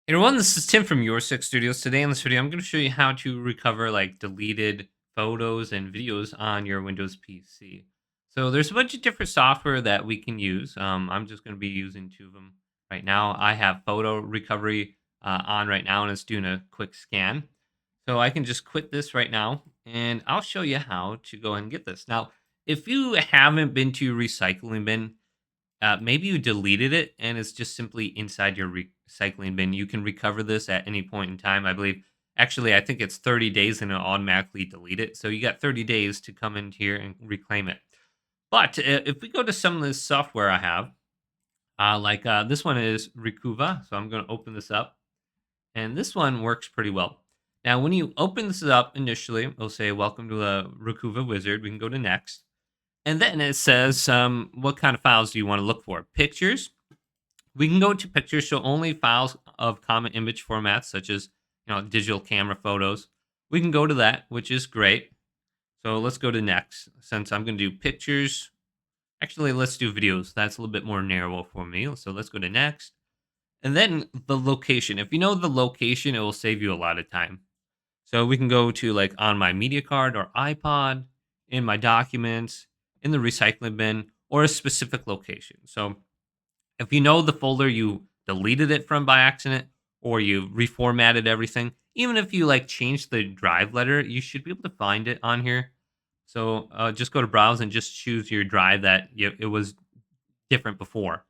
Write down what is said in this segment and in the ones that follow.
Hey everyone, this is Tim from Your Six Studios. Today in this video, I'm going to show you how to recover like deleted photos and videos on your Windows PC. So there's a bunch of different software that we can use. I'm just going to be using two of them right now. I have photo recovery on right now, and it's doing a quick scan. So I can just quit this right now, and I'll show you how to go ahead and get this. Now, if you haven't been to your recycling bin, maybe you deleted it and it's just simply inside your recycling bin. You can recover this at any point in time. I believe, actually, I think it's 30 days and it'll automatically delete it. So you got 30 days to come in here and reclaim it. But if we go to some of this software I have, this one is Recuva. So I'm going to open this up, and this one works pretty well. Now, when you open this up initially, it'll say, "Welcome to the Recuva Wizard." We can go to next. And then it says, what kind of files do you want to look for? Pictures. We can go to pictures, so only files of common image formats, such as digital camera photos. We can go to that, which is great. So let's go to next. Since I'm going to do pictures, actually, let's do videos. That's a little bit more narrow for me. So let's go to next. And then the location. If you know the location, it will save you a lot of time. So we can go to like on my media card or iPod, in my documents, in the recycling bin, or a specific location. So if you know the folder you deleted it from by accident, or you reformatted everything, even if you like changed the drive letter, you should be able to find it on here. So just go to browse and just choose your drive that it was different before.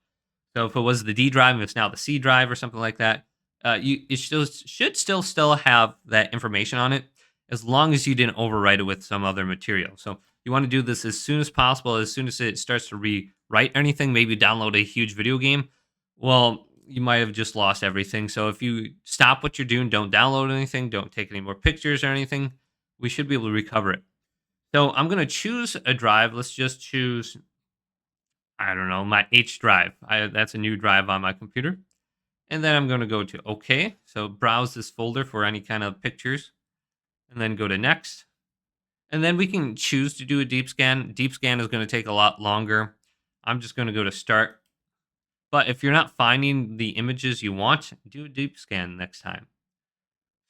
So if it was the D drive and it's now the C drive or something like that, it should still have that information on it, as long as you didn't overwrite it with some other material. So you want to do this as soon as possible. As soon as it starts to rewrite anything, maybe download a huge video game, well, you might have just lost everything. So if you stop what you're doing, don't download anything, don't take any more pictures or anything, we should be able to recover it. So I'm going to choose a drive. Let's just choose, I don't know, my H drive. That's a new drive on my computer. And then I'm going to go to OK. So browse this folder for any kind of pictures, and then go to next. And then we can choose to do a deep scan. Deep scan is going to take a lot longer. I'm just going to go to start. But if you're not finding the images you want, do a deep scan next time.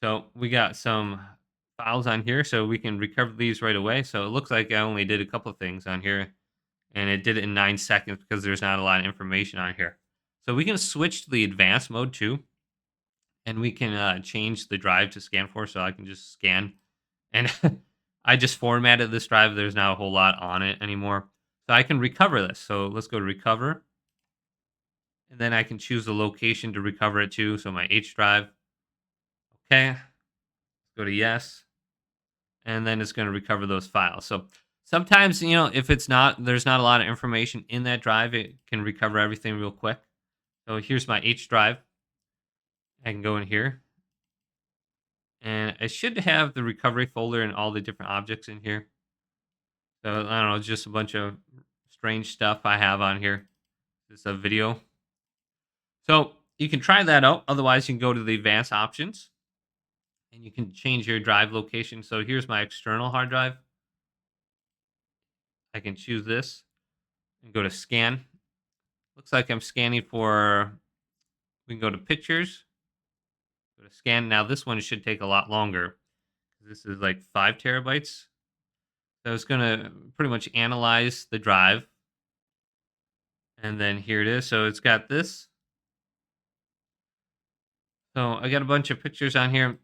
So we got some files on here, so we can recover these right away. So it looks like I only did a couple of things on here, and it did it in 9 seconds because there's not a lot of information on here. So we can switch to the advanced mode too, and we can change the drive to scan for. So I can just scan, and I just formatted this drive. There's not a whole lot on it anymore, so I can recover this. So let's go to recover, and then I can choose the location to recover it to. So my H drive. Okay, go to yes, and then it's going to recover those files. So sometimes, if there's not a lot of information in that drive, it can recover everything real quick. So here's my H drive. I can go in here, and I should have the recovery folder and all the different objects in here. So I don't know, it's just a bunch of strange stuff I have on here. This is a video. So you can try that out. Otherwise, you can go to the advanced options, and you can change your drive location. So here's my external hard drive. I can choose this and go to scan. Looks like I'm scanning for, we can go to pictures, go to scan. Now this one should take a lot longer. This is like 5 terabytes. So it's going to pretty much analyze the drive. And then here it is. So it's got this. So I got a bunch of pictures on here.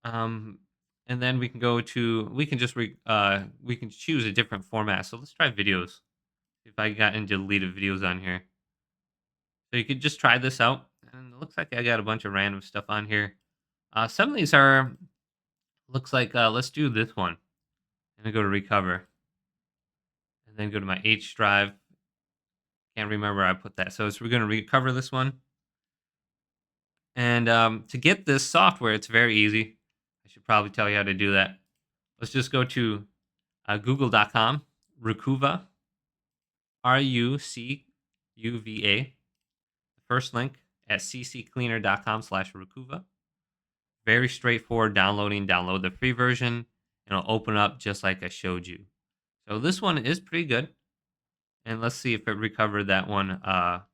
And then we can go to, we can just, we can choose a different format. So let's try videos. If I got into deleted videos on here. So you could just try this out. And it looks like I got a bunch of random stuff on here. Some of these are, looks like, let's do this one. And then go to recover. And then go to my H drive. Can't remember where I put that. So we're going to recover this one. And to get this software, it's very easy. I should probably tell you how to do that. Let's just go to google.com, Recuva, Rucuva. The first link at cccleaner.com/Recuva. Very straightforward downloading. Download the free version, and it'll open up just like I showed you. So this one is pretty good. And let's see if it recovered that one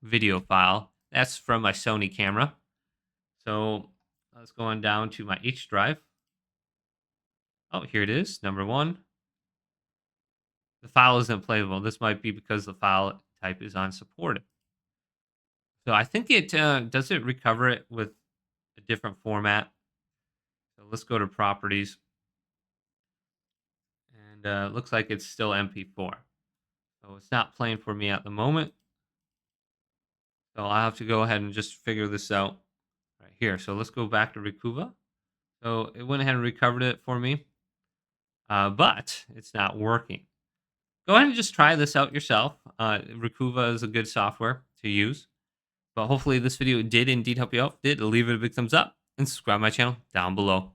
video file. That's from my Sony camera. So let's go on down to my H drive. Oh, here it is, number one. The file isn't playable. This might be because the file type is unsupported. So I think it does it recover it with a different format. So let's go to properties, and looks like it's still MP4. So it's not playing for me at the moment. So I'll have to go ahead and just figure this out right here. So let's go back to Recuva. So it went ahead and recovered it for me, but it's not working. Go ahead and just try this out yourself. Recuva is a good software to use. But hopefully this video did indeed help you out. If it did, leave it a big thumbs up and subscribe to my channel down below.